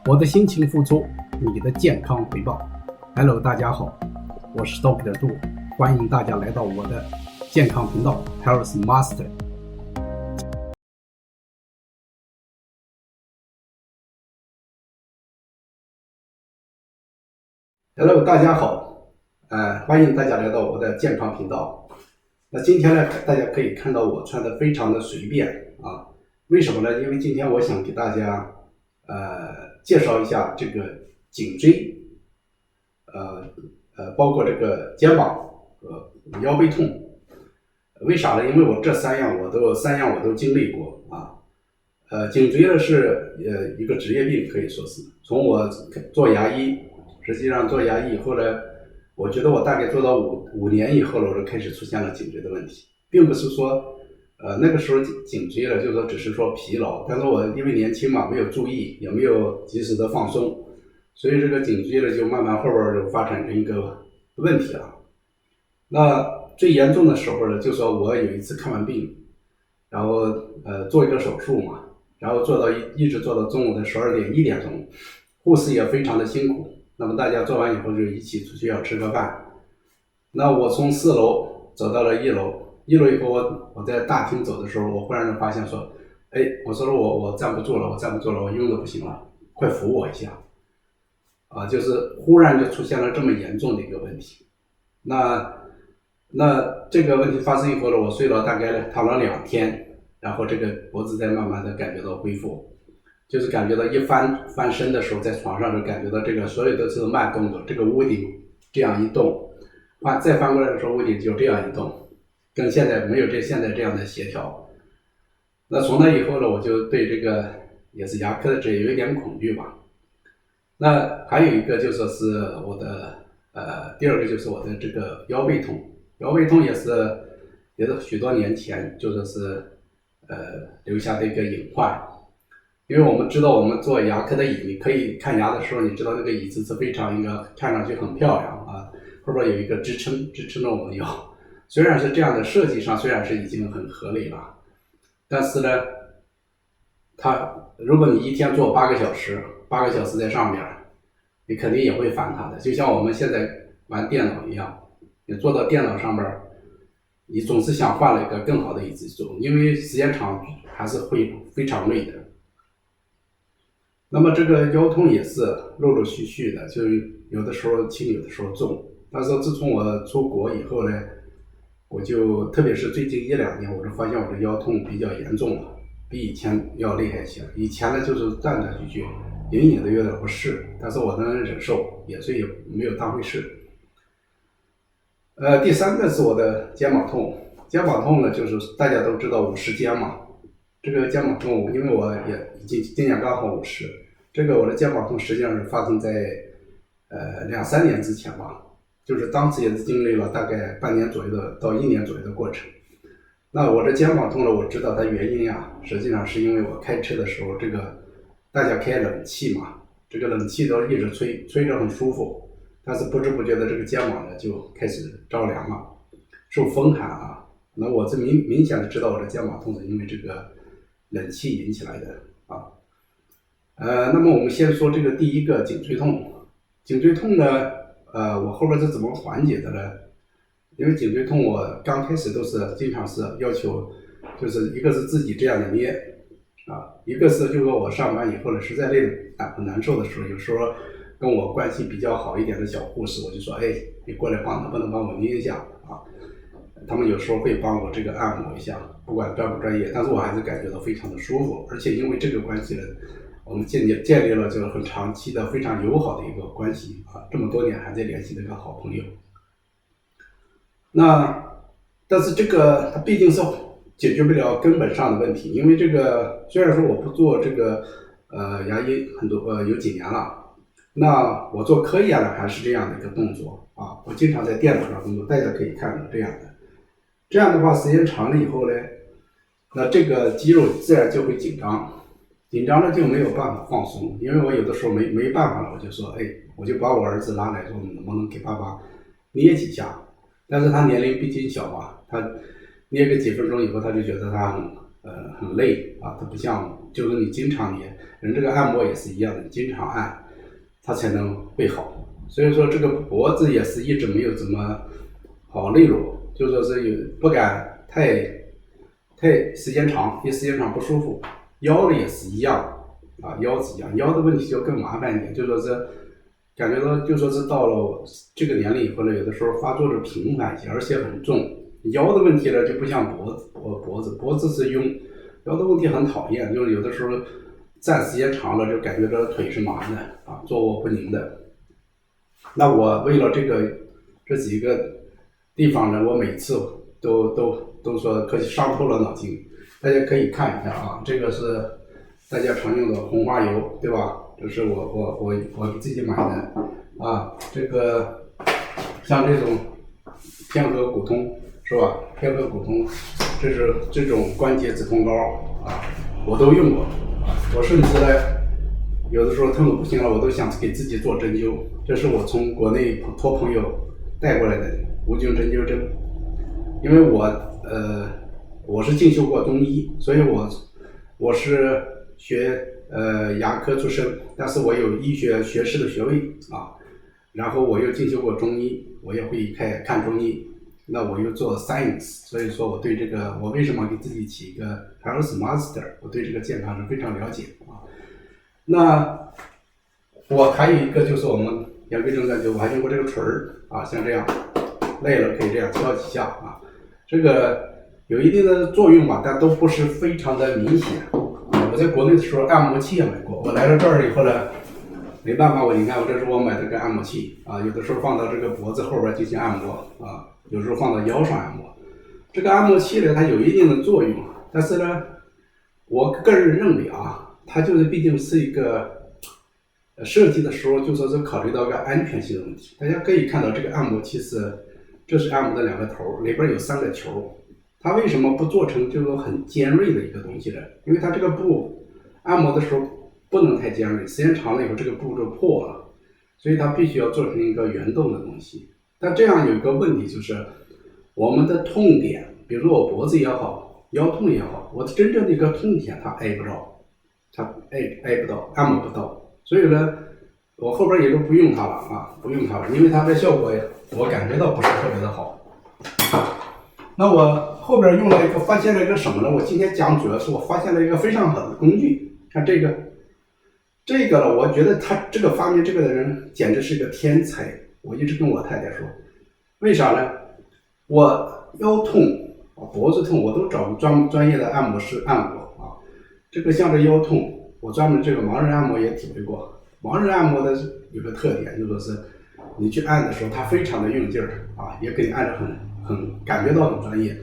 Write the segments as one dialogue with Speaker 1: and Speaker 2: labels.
Speaker 1: 我的辛勤付出，你的健康回报。Hello， 大家好，我是 Dr. 杜，欢迎大家来到我的健康频道 Health Master。Hello， 大家好，欢迎大家来到我的健康频道。那今天呢，大家可以看到我穿的非常的随便啊，为什么呢？因为今天我想给大家介绍一下这个颈椎，包括这个肩膀和腰背痛。为啥呢？因为我这三样我都经历过啊。颈椎呢是一个职业病，可以说是从我做牙医，实际上做牙医以后呢，我觉得我大概做到五年以后了，我就开始出现了颈椎的问题，并不是说那个时候颈椎了，就是说只是说疲劳，但是我因为年轻嘛，没有注意，也没有及时的放松，所以这个颈椎呢就慢慢后边就发展成一个问题了。那最严重的时候呢，就说我有一次看完病，然后做一个手术嘛，然后一直做到中午的12点1点钟，护士也非常的辛苦。那么大家做完以后就一起出去要吃个饭。那我从4楼走到了1楼，1楼以后我在大厅走的时候，我忽然就发现说，我说我站不住了，我用的不行了，快扶我一下。就是忽然就出现了这么严重的一个问题。那这个问题发生以后呢，我睡了大概躺了2天，然后这个脖子在慢慢的感觉到恢复，就是感觉到一翻身的时候，在床上就感觉到这个所有的这种慢动作，这个屋顶这样一动，再翻过来的时候屋顶就这样一动，跟现在没有现在这样的协调。那从那以后呢，我就对这个也是牙科的职业有一点恐惧吧。那还有一个就说是我的第二个就是我的这个腰背痛。腰背痛也是许多年前就说是留下的一个隐患。因为我们知道我们做牙科的椅，你可以看牙的时候，你知道那个椅子是非常一个看上去很漂亮啊，后边有一个支撑着我们腰。虽然是这样的设计上虽然是已经很合理了，但是呢如果你一天做8个小时在上面，你肯定也会烦它的。就像我们现在玩电脑一样，你坐到电脑上面，你总是想换了一个更好的椅子坐，因为时间长还是会非常累的。那么这个腰痛也是陆陆续续的，就有的时候轻，有的时候重。但是自从我出国以后呢，我就特别是最近1-2年，我就发现我的腰痛比较严重了，比以前要厉害些。以前呢就是断断续续，隐隐的有点不适，但是我能忍受，所以也没有当回事。第3个是我的肩膀痛。肩膀痛呢，就是大家都知道50肩嘛。这个肩膀痛，因为我也今年刚好50，这个我的肩膀痛实际上是发生在2-3年之前吧，就是当时也是经历了大概半年左右到1年左右的过程。那我的肩膀痛呢，我知道它原因实际上是因为我开车的时候，这个大家开冷气嘛，这个冷气都一直吹着很舒服，但是不知不觉的这个肩膀呢就开始着凉了，受风寒啊。那我明显的知道我的肩膀痛是因为这个冷气引起来的啊。那么我们先说这个第一个颈椎痛。颈椎痛呢，我后边是怎么缓解的呢？因为颈椎痛我刚开始都是经常是要求，就是一个是自己这样的捏一个是就是说我上班以后呢实在累得很难受的时候，有时候跟我关系比较好一点的小护士，我就说你过来能不能帮我捏一下啊？他们有时候会帮我这个按摩一下，不管专不专业，但是我还是感觉到非常的舒服。而且因为这个关系呢，我们建立了就是很长期的非常友好的一个关系这么多年还在联系的一个好朋友。但是这个它毕竟是解决不了根本上的问题，因为这个虽然说我不做这个牙医有几年了，那我做科研呢还是这样的一个动作我经常在电脑上工作，大家可以看到这样的。这样的话时间长了以后呢，那这个肌肉自然就会紧张了就没有办法放松。因为我有的时候没办法了，我就说我就把我儿子拉来说能不能给爸爸捏几下，但是他年龄毕竟小嘛，他捏个几分钟以后他就觉得他很累他不像就是你经常捏，人这个按摩也是一样的，经常按，它才能会好。所以说这个脖子也是一直没有怎么好利落，就说是不敢太时间长，一时间长不舒服。腰的也是一样啊，腰是一样，腰的问题就更麻烦一点，就说是感觉到就说是到了这个年龄以后呢，有的时候发作的频繁一些，而且很重。腰的问题呢就不像脖子是用，腰的问题很讨厌，就是有的时候站时间长了就感觉到腿是麻的啊，坐卧不宁的。那我为了这几个地方呢，我每次都说可以伤透了脑筋。大家可以看一下啊，这个是大家常用的红花油，对吧？这是我自己买的啊。这个像这种天河骨通是吧？天河骨通，这是这种关节止痛膏啊，我都用过啊。我甚至呢，有的时候痛得不行了，我都想给自己做针灸。这是我从国内托朋友带过来的无菌针灸针，因为我是进修过中医，所以我是学牙科出身，但是我有医学学士的学位啊，然后我又进修过中医，我也会看中医，那我又做 science， 所以说我对这个，我为什么给自己起一个 health master， 我对这个健康是非常了解啊。那我还有一个就是我们言归正传，就我还用过这个锤儿啊，像这样累了可以这样敲几下啊，这个有一定的作用吧，但都不是非常的明显。我在国内的时候按摩器也买过，我来到这儿以后呢，没办法，你看这是我买的个按摩器啊，有的时候放到这个脖子后边进行按摩啊，有时候放到腰上按摩。这个按摩器呢，它有一定的作用，但是呢，我个人认为啊，它就是毕竟是一个设计的时候就说是考虑到个安全性的问题。大家可以看到这个按摩器这是按摩的2个头，里边有3个球。它为什么不做成就是很尖锐的一个东西呢？因为它这个布按摩的时候不能太尖锐，时间长了以后这个布就破了，所以它必须要做成一个圆洞的东西。但这样有一个问题就是，我们的痛点，比如说我脖子也好，腰痛也好，我真正的一个痛点它挨不着，它挨不到，按摩不到，所以呢，我后边也就不用它了啊，不用它了，因为它的效果我感觉到不是特别的好。那我后边用了一个，发现了一个什么呢？我今天讲主要是我发现了一个非常好的工具，看这个呢，我觉得他这个发明这个的人简直是个天才。我一直跟我太太说，为啥呢？我腰痛、脖子痛，我都找专业的按摩师按过啊。这个像这腰痛，我专门这个盲人按摩也体会过。盲人按摩的有个特点，就说是你去按的时候，他非常的用劲儿啊，也给你按得很感觉到很专业。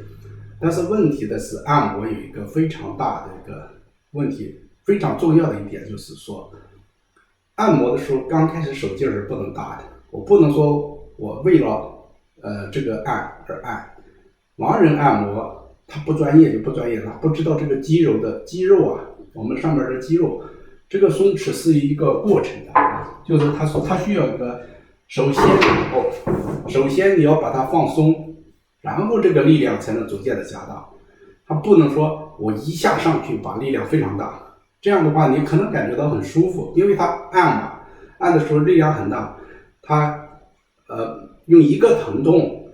Speaker 1: 但是问题的是，按摩有一个非常大的一个问题，非常重要的一点就是说，按摩的时候刚开始手劲是不能大的，我不能说我为了这个按而按。盲人按摩他不专业就不专业，他不知道这个肌肉啊，我们上面的肌肉这个松弛是一个过程的，就是他需要一个首先你要把它放松，然后这个力量才能逐渐的加大。它不能说我一下上去把力量非常大，这样的话你可能感觉到很舒服，因为它按的时候力量很大，它用一个疼痛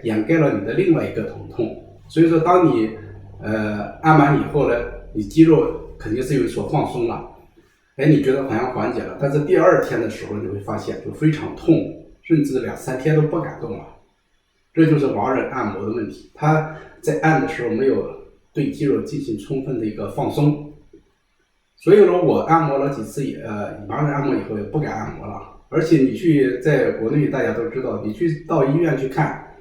Speaker 1: 掩盖了你的另外一个疼痛。所以说当你按完以后呢，你肌肉肯定是有所放松了，你觉得好像缓解了，但是第2天的时候你会发现就非常痛，甚至2-3天都不敢动了。这就是盲人按摩的问题，他在按的时候没有对肌肉进行充分的一个放松。所以说我按摩了几次盲人按摩以后也不敢按摩了。而且你去在国内大家都知道，你去到医院去看，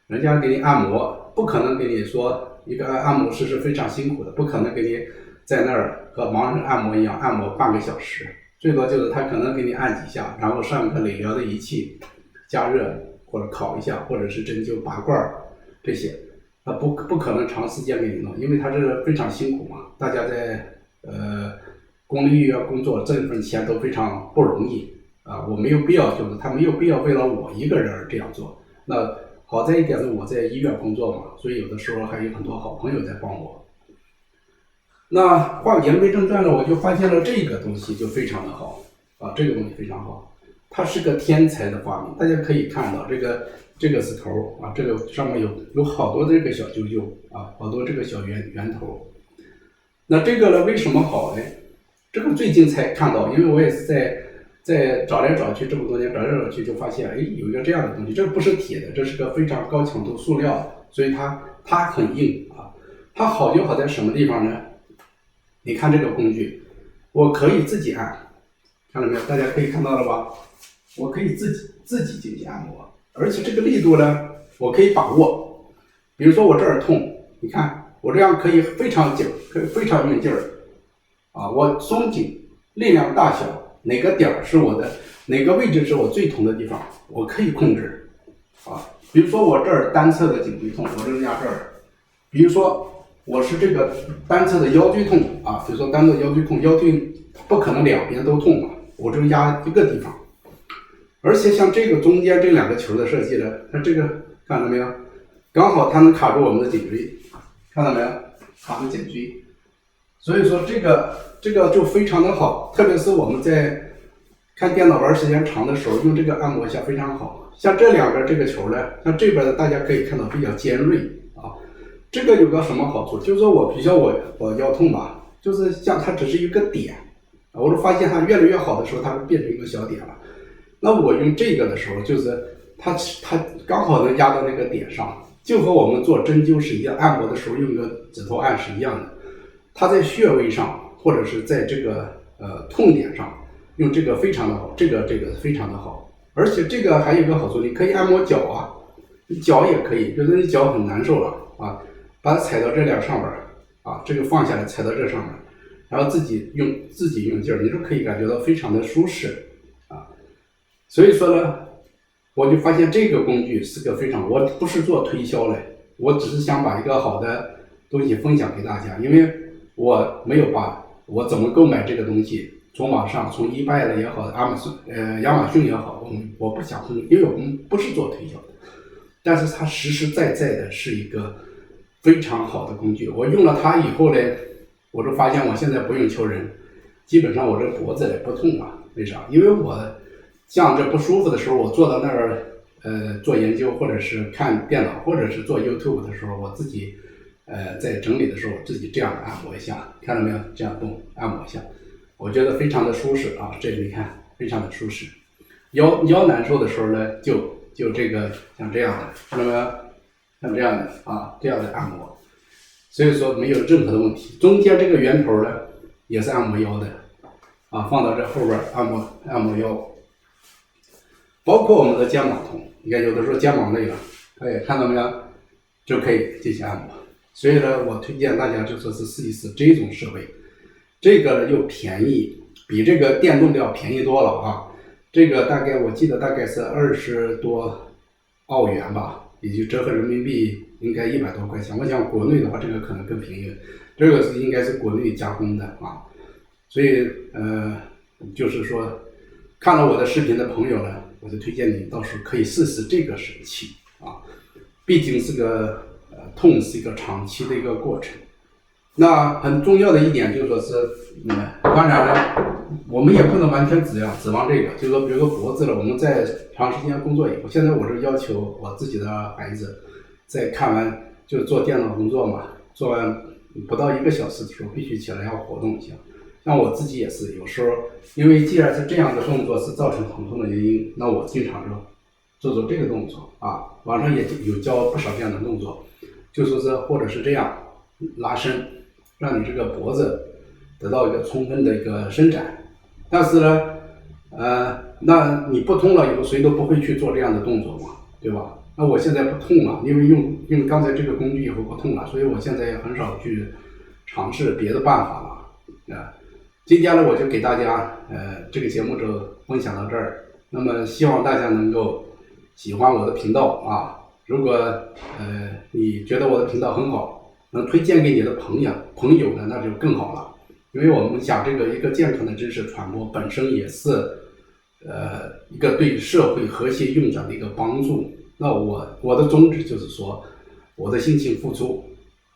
Speaker 1: 人家给你按摩，不可能给你说一个按摩师是非常辛苦的，不可能给你在那儿和盲人按摩一样按摩半个小时，最多就是他可能给你按几下，然后上一个理疗的仪器加热或者烤一下，或者是针灸拔罐这些，他不可能长时间给你弄，因为他是非常辛苦嘛。大家在公立医院工作挣份钱都非常不容易啊，我没有必要，就是他没有必要为了我一个人而这样做。那好在一点是我在医院工作嘛，所以有的时候还有很多好朋友在帮我。那话言归正传呢，我就发现了这个东西就非常的好啊，这个东西非常好，它是个天才的发明。大家可以看到这个是头啊，这个上面有好多这个小揪揪啊，好多这个小圆头。那这个呢为什么好呢？这个最近才看到，因为我也是在找来找去这么多年，找来找去就发现，哎，有一个这样的东西，这不是铁的，这是个非常高强度塑料，所以它很硬啊。它好就好在什么地方呢？你看这个工具，我可以自己按，看到没有？大家可以看到了吧？我可以自己进行按摩，而且这个力度呢，我可以把握。比如说我这儿痛，你看我这样可以非常紧，可以非常用劲儿啊。我松紧，力量大小，哪个点儿是我的，哪个位置是我最痛的地方，我可以控制啊。比如说我这儿单侧的颈椎痛，我这压这儿；比如说我是这个单侧的腰椎痛啊，比如说单侧腰椎痛，腰椎不可能两边都痛嘛，我就压一个地方。而且像这个中间这两个球的设计呢，它这个看到没有？刚好它能卡住我们的颈椎，看到没有？卡住颈椎。所以说这个就非常的好，特别是我们在看电脑玩时间长的时候，用这个按摩一下非常好。像这两个这个球呢，像这边的大家可以看到比较尖锐啊。这个有个什么好处？就是说比如说我腰痛吧，就是像它只是一个点，我就发现它越来越好的时候，它会变成一个小点了。那我用这个的时候，就是它刚好能压到那个点上，就和我们做针灸是一样，按摩的时候用一个指头按是一样的。它在穴位上或者是在这个痛点上用这个非常的好，这个非常的好。而且这个还有一个好处，你可以按摩脚啊，你脚也可以，比如说你脚很难受了啊，把它踩到这两上面啊，这个放下来踩到这上面，然后自己用劲儿，你就可以感觉到非常的舒适啊。所以说呢，我就发现这个工具是个非常，我不是做推销嘞，我只是想把一个好的东西分享给大家，因为我没有把我怎么购买这个东西从网上，从eBay的也好，亚马逊也好，我不想因为我们不是做推销的，但是它实实在在的是一个非常好的工具。我用了它以后呢，我就发现我现在不用求人，基本上我这脖子也不痛了。为啥？因为我像这不舒服的时候，我坐到那儿做研究，或者是看电脑，或者是做 YouTube 的时候，我自己在整理的时候，自己这样按摩一下，看到没有？这样动按摩一下，我觉得非常的舒适啊。这里你看，非常的舒适。腰难受的时候呢，就这个像这样的，看到没有？像这样的啊，这样的按摩，所以说没有任何的问题。中间这个圆头呢，也是按摩腰的啊，放到这后边按摩腰。包括我们的肩膀痛，你看有的时候肩膀累了，哎，看到没有？就可以进行按摩。所以呢，我推荐大家就说是试一试这种设备，这个呢又便宜，比这个电动的要便宜多了啊。这个大概我记得大概是20多澳元吧，也就折合人民币应该100多块钱。我想国内的话，这个可能更便宜，这个是应该是国内加工的啊。所以就是说，看了我的视频的朋友呢，我就推荐你到时候可以试试这个神器啊，毕竟是个痛是一个长期的一个过程。那很重要的一点就是说是，当然了，我们也不能完全指望这个，就是说，比如说脖子了，我们在长时间工作以后，现在我是要求我自己的孩子，在看完就做电脑工作嘛，做完不到1个小时的时候，必须起来要活动一下。像我自己也是，有时候因为既然是这样的动作是造成疼痛的原因，那我经常就做这个动作啊。网上也有教不少这样的动作，就说是或者是这样拉伸，让你这个脖子得到一个充分的一个伸展。但是呢，那你不痛了以后，谁都不会去做这样的动作嘛，对吧？那我现在不痛了，因为用刚才这个工具以后不痛了，所以我现在也很少去尝试别的办法了啊。今天呢，我就给大家这个节目就分享到这儿。那么希望大家能够喜欢我的频道啊。如果你觉得我的频道很好，能推荐给你的朋友呢，那就更好了。因为我们讲这个一个健康的知识传播本身也是一个对社会和谐运转的一个帮助。那我的宗旨就是说，我的辛勤付出，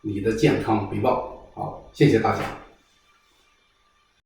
Speaker 1: 你的健康回报。好，谢谢大家。